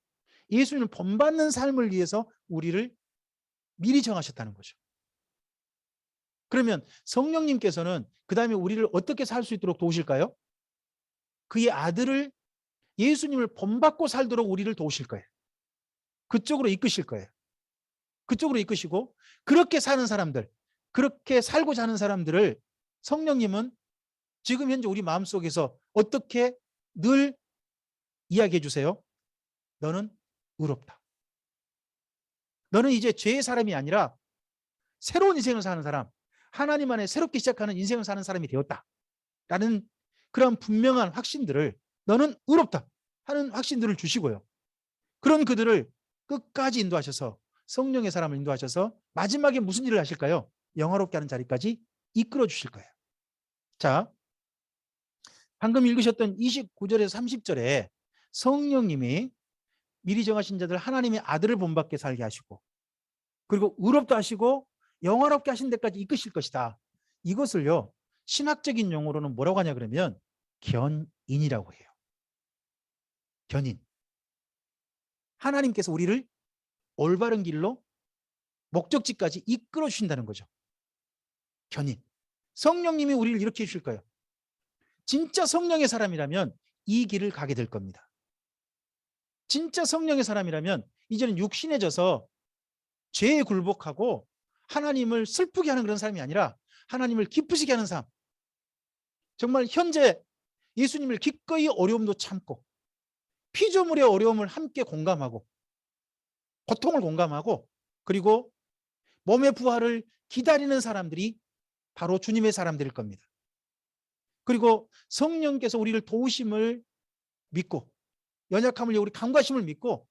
Speaker 1: 예수님을 본받는 삶을 위해서 우리를 미리 정하셨다는 거죠. 그러면 성령님께서는 그 다음에 우리를 어떻게 살 수 있도록 도우실까요? 그의 아들을 예수님을 본받고 살도록 우리를 도우실 거예요. 그쪽으로 이끄실 거예요. 그쪽으로 이끄시고 그렇게 사는 사람들, 그렇게 살고자 하는 사람들을 성령님은 지금 현재 우리 마음속에서 어떻게 늘 이야기해 주세요? 너는 의롭다. 너는 이제 죄의 사람이 아니라 새로운 인생을 사는 사람, 하나님 안에 새롭게 시작하는 인생을 사는 사람이 되었다 라는 그런 분명한 확신들을, 너는 의롭다 하는 확신들을 주시고요, 그런 그들을 끝까지 인도하셔서 성령의 사람을 인도하셔서 마지막에 무슨 일을 하실까요? 영화롭게 하는 자리까지 이끌어 주실 거예요. 자, 방금 읽으셨던 29절에서 30절에 성령님이 미리 정하신 자들 하나님의 아들을 본받게 살게 하시고 그리고 의롭다 하시고 영화롭게 하신 데까지 이끄실 것이다. 이것을요, 신학적인 용어로는 뭐라고 하냐 그러면 견인이라고 해요. 견인. 하나님께서 우리를 올바른 길로 목적지까지 이끌어 주신다는 거죠. 견인. 성령님이 우리를 이렇게 해주실 거예요. 진짜 성령의 사람이라면 이 길을 가게 될 겁니다. 진짜 성령의 사람이라면 이제는 육신에 져서 죄에 굴복하고 하나님을 슬프게 하는 그런 사람이 아니라 하나님을 기쁘시게 하는 삶. 정말 현재 예수님을 기꺼이 어려움도 참고 피조물의 어려움을 함께 공감하고 고통을 공감하고 그리고 몸의 부활을 기다리는 사람들이 바로 주님의 사람들일 겁니다. 그리고 성령께서 우리를 도우심을 믿고 연약함을 우리 강과심을 믿고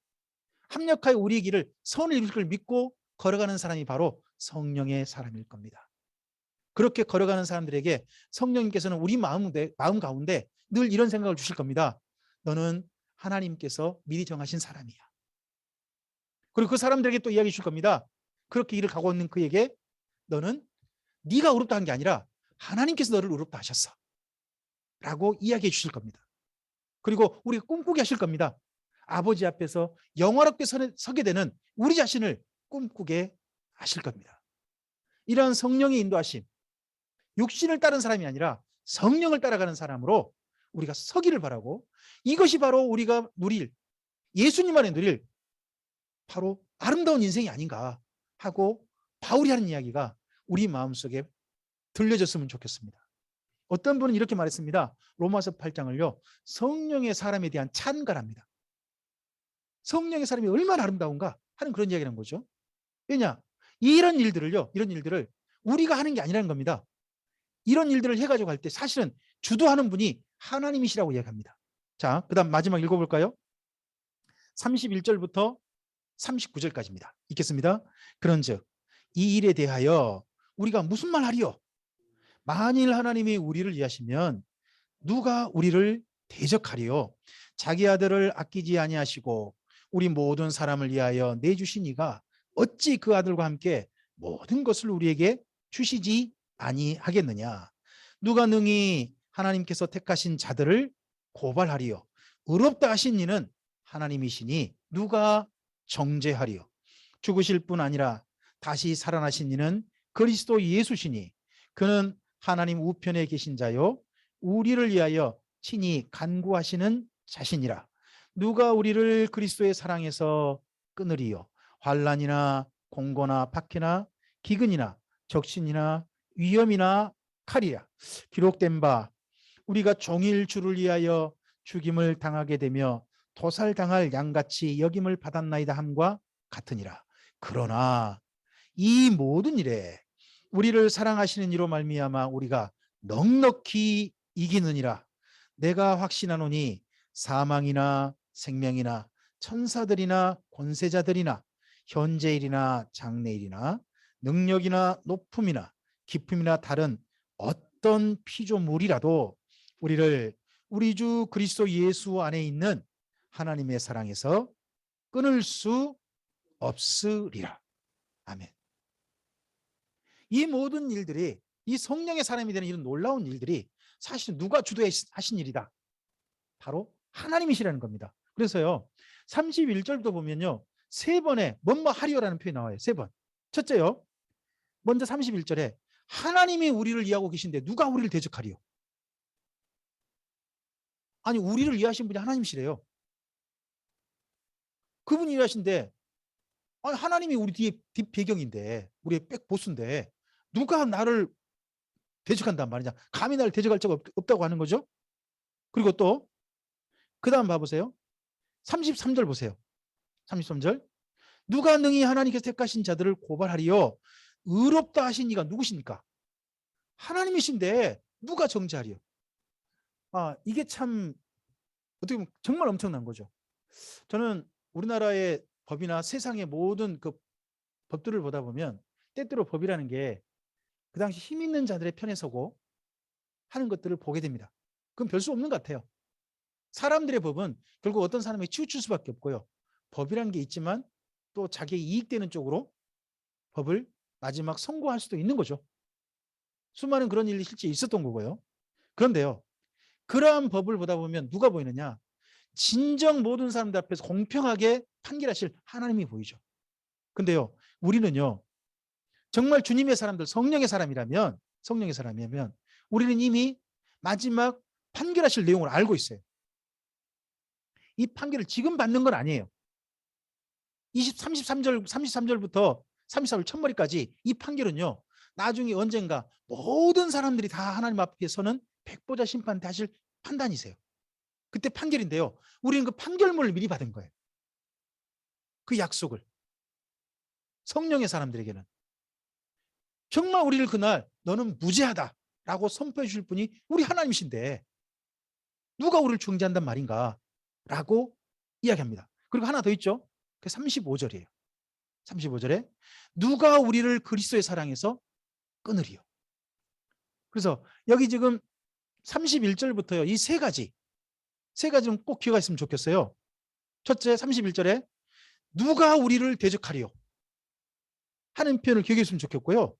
Speaker 1: 합력하여 우리의 길을 선을 이룰 걸 믿고 걸어가는 사람이 바로 성령의 사람일 겁니다. 그렇게 걸어가는 사람들에게 성령님께서는 우리 마음 가운데 늘 이런 생각을 주실 겁니다. 너는 하나님께서 미리 정하신 사람이야. 그리고 그 사람들에게 또 이야기해 줄 겁니다. 그렇게 길을 가고 있는 그에게 너는 네가 의롭다 한 게 아니라 하나님께서 너를 의롭다 하셨어 라고 이야기해 주실 겁니다. 그리고 우리가 꿈꾸게 하실 겁니다. 아버지 앞에서 영화롭게 서게 되는 우리 자신을 꿈꾸게 하실 겁니다. 이러한 성령의 인도하심, 육신을 따른 사람이 아니라 성령을 따라가는 사람으로 우리가 서기를 바라고, 이것이 바로 우리가 누릴, 예수님 안에 누릴 바로 아름다운 인생이 아닌가 하고 바울이 하는 이야기가 우리 마음속에 들려졌으면 좋겠습니다. 어떤 분은 이렇게 말했습니다. 로마서 8장을요 성령의 사람에 대한 찬가랍니다. 성령의 사람이 얼마나 아름다운가 하는 그런 이야기를 한 거죠. 왜냐, 이런 일들을 우리가 하는 게 아니라는 겁니다. 이런 일들을 해가지고 할 때 사실은 주도하는 분이 하나님이시라고 이야기합니다. 자, 그 다음 마지막 읽어볼까요? 31절부터 39절까지입니다. 읽겠습니다. 그런즉 이 일에 대하여 우리가 무슨 말 하리요? 만일 하나님이 우리를 위하시면 누가 우리를 대적하리요? 자기 아들을 아끼지 아니하시고 우리 모든 사람을 위하여 내주신 이가 어찌 그 아들과 함께 모든 것을 우리에게 주시지 아니하겠느냐? 누가 능히 하나님께서 택하신 자들을 고발하리요? 의롭다 하신 이는 하나님이시니 누가 정죄하리요? 죽으실 뿐 아니라 다시 살아나신 이는 그리스도 예수시니 그는 하나님 우편에 계신 자요 우리를 위하여 친히 간구하시는 자신이라. 누가 우리를 그리스도의 사랑에서 끊으리요? 환난이나 공고나 박해나 기근이나 적신이나 위험이나 칼이라. 기록된 바 우리가 종일 주를 위하여 죽임을 당하게 되며 도살당할 양같이 여김을 받았나이다 함과 같으니라. 그러나 이 모든 일에 우리를 사랑하시는 이로 말미암아 우리가 넉넉히 이기느니라. 내가 확신하노니 사망이나 생명이나 천사들이나 권세자들이나 현재일이나 장래일이나 능력이나 높음이나 깊음이나 다른 어떤 피조물이라도 우리를 우리 주 그리스도 예수 안에 있는 하나님의 사랑에서 끊을 수 없으리라. 아멘. 이 모든 일들이, 이 성령의 사람이 되는 이런 놀라운 일들이 사실 누가 주도하신 일이다? 바로 하나님이시라는 겁니다. 그래서요 31절부터 보면요 세 번의 뭐뭐 하리오라는 표현이 나와요. 세 번. 첫째요, 먼저 31절에 하나님이 우리를 이해하고 계신데 누가 우리를 대적하리요? 아니 우리를 이해하신 분이 하나님이시래요. 그분이 이해하신데 아니 하나님이 우리 뒤에 뒷배경인데 우리의 백보스인데 누가 나를 대적한단 말이냐. 감히 나를 대적할 자가 없다고 하는 거죠. 그리고 또 그 다음 봐보세요. 33절 보세요. 33절 누가 능히 하나님께서 택하신 자들을 고발하리요? 의롭다 하신 이가 누구십니까? 하나님이신데 누가 정죄하리요? 이게 참 어떻게 보면 정말 엄청난 거죠. 저는 우리나라의 법이나 세상의 모든 그 법들을 보다 보면 때때로 법이라는 게 그 당시 힘 있는 자들의 편에 서고 하는 것들을 보게 됩니다. 그건 별 수 없는 것 같아요. 사람들의 법은 결국 어떤 사람에게 치우칠 수밖에 없고요. 법이라는 게 있지만 또 자기의 이익되는 쪽으로 법을 마지막 선고할 수도 있는 거죠. 수많은 그런 일이 실제 있었던 거고요. 그런데요. 그러한 법을 보다 보면 누가 보이느냐. 진정 모든 사람들 앞에서 공평하게 판결하실 하나님이 보이죠. 근데요. 우리는요. 정말 주님의 사람들, 성령의 사람이라면 우리는 이미 마지막 판결하실 내용을 알고 있어요. 이 판결을 지금 받는 건 아니에요. 33절부터 34절 첫머리까지 이 판결은요. 나중에 언젠가 모든 사람들이 다 하나님 앞에 서는 백보자 심판 때 하실 판단이세요. 그때 판결인데요. 우리는 그 판결문을 미리 받은 거예요. 그 약속을. 성령의 사람들에게는. 정말 우리를 그날 너는 무죄하다라고 선포해 주실 분이 우리 하나님이신데 누가 우리를 중재한단 말인가 라고 이야기합니다. 그리고 하나 더 있죠. 그 35절이에요. 35절에 누가 우리를 그리스도의 사랑에서 끊으리요. 그래서 여기 지금 31절부터요. 이 세 가지 좀 꼭 기억하셨으면 좋겠어요. 첫째 31절에 누가 우리를 대적하리요 하는 표현을 기억했으면 좋겠고요.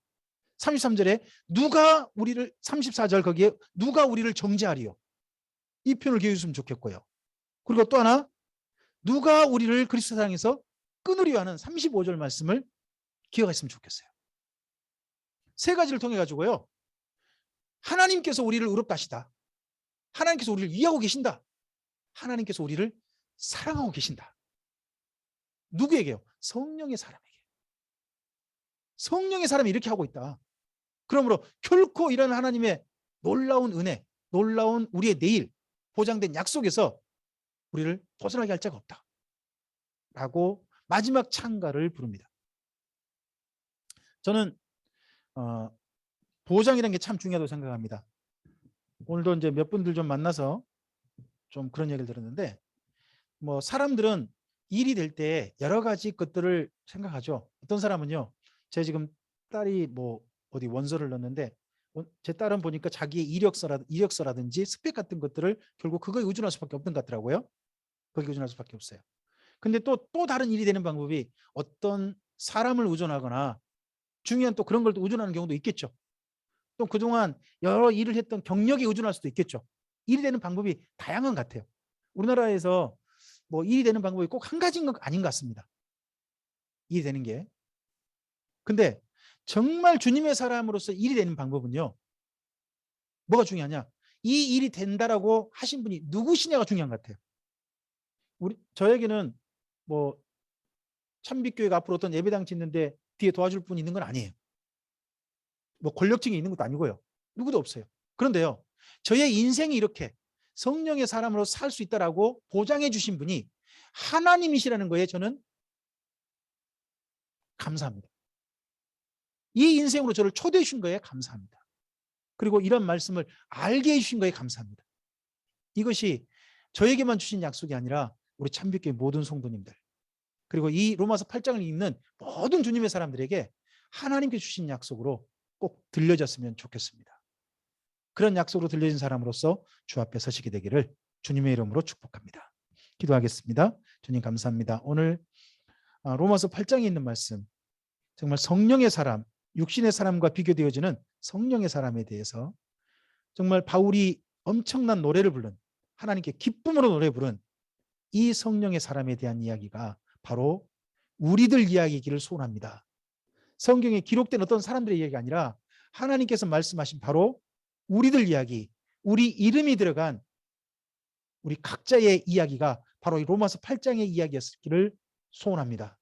Speaker 1: 33절에 누가 우리를 34절 거기에 누가 우리를 정죄하리요 이 표현을 기억했으면 좋겠고요. 그리고 또 하나 누가 우리를 그리스도 사랑에서 끊으려 하는 35절 말씀을 기억했으면 좋겠어요. 세 가지를 통해 가지고요. 하나님께서 우리를 의롭다 하시다. 하나님께서 우리를 위하고 계신다. 하나님께서 우리를 사랑하고 계신다. 누구에게요? 성령의 사람에게. 성령의 사람이 이렇게 하고 있다. 그러므로 결코 이런 하나님의 놀라운 은혜, 놀라운 우리의 내일, 보장된 약속에서 우리를 벗어나게 할 자가 없다. 라고 마지막 찬가를 부릅니다. 저는 보장이라는 게 참 중요하다고 생각합니다. 오늘도 이제 몇 분들 좀 만나서 좀 그런 얘기를 들었는데 뭐 사람들은 일이 될 때 여러 가지 것들을 생각하죠. 어떤 사람은요. 제가 지금 딸이 뭐 어디 원서를 넣었는데 제 딸은 보니까 자기의 이력서라든지 스펙 같은 것들을 결국 그거에 의존할 수밖에 없는 것 같더라고요. 거기에 의존할 수밖에 없어요. 근데 또 다른 일이 되는 방법이 어떤 사람을 의존하거나 중요한 또 그런 걸 또 의존하는 경우도 있겠죠. 또 그동안 여러 일을 했던 경력에 의존할 수도 있겠죠. 일이 되는 방법이 다양한 것 같아요. 우리나라에서 뭐 일이 되는 방법이 꼭 한 가지인 건 아닌 것 같습니다. 일이 되는 게. 근데 정말 주님의 사람으로서 일이 되는 방법은요. 뭐가 중요하냐? 이 일이 된다라고 하신 분이 누구시냐가 중요한 것 같아요. 저에게는 뭐 참빛교회가 앞으로 어떤 예배당 짓는데 뒤에 도와줄 분이 있는 건 아니에요. 뭐 권력층이 있는 것도 아니고요. 누구도 없어요. 그런데요. 저의 인생이 이렇게 성령의 사람으로 살 수 있다라고 보장해 주신 분이 하나님이시라는 거에 저는 감사합니다. 이 인생으로 저를 초대해 주신 거에 감사합니다. 그리고 이런 말씀을 알게 해주신 거에 감사합니다. 이것이 저에게만 주신 약속이 아니라 우리 참빛교회 모든 성도님들 그리고 이 로마서 8장을 읽는 모든 주님의 사람들에게 하나님께 주신 약속으로 꼭 들려졌으면 좋겠습니다. 그런 약속으로 들려진 사람으로서 주 앞에 서시게 되기를 주님의 이름으로 축복합니다. 기도하겠습니다. 주님 감사합니다. 오늘 로마서 8장에 있는 말씀 정말 성령의 사람, 육신의 사람과 비교되어지는 성령의 사람에 대해서 정말 바울이 엄청난 노래를 부른 하나님께 기쁨으로 노래 부른 이 성령의 사람에 대한 이야기가 바로 우리들 이야기이기를 소원합니다. 성경에 기록된 어떤 사람들의 이야기가 아니라 하나님께서 말씀하신 바로 우리들 이야기, 우리 이름이 들어간 우리 각자의 이야기가 바로 이 로마서 8장의 이야기였기를 소원합니다.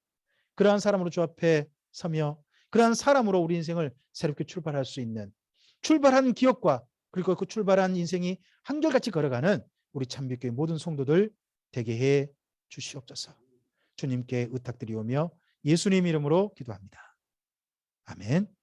Speaker 1: 그러한 사람으로 주 앞에 서며 그러한 사람으로 우리 인생을 새롭게 출발할 수 있는 출발한 기억과 그리고 그 출발한 인생이 한결같이 걸어가는 우리 참빛교회 모든 성도들 되게 해 주시옵소서. 주님께 의탁드리오며 예수님 이름으로 기도합니다. 아멘.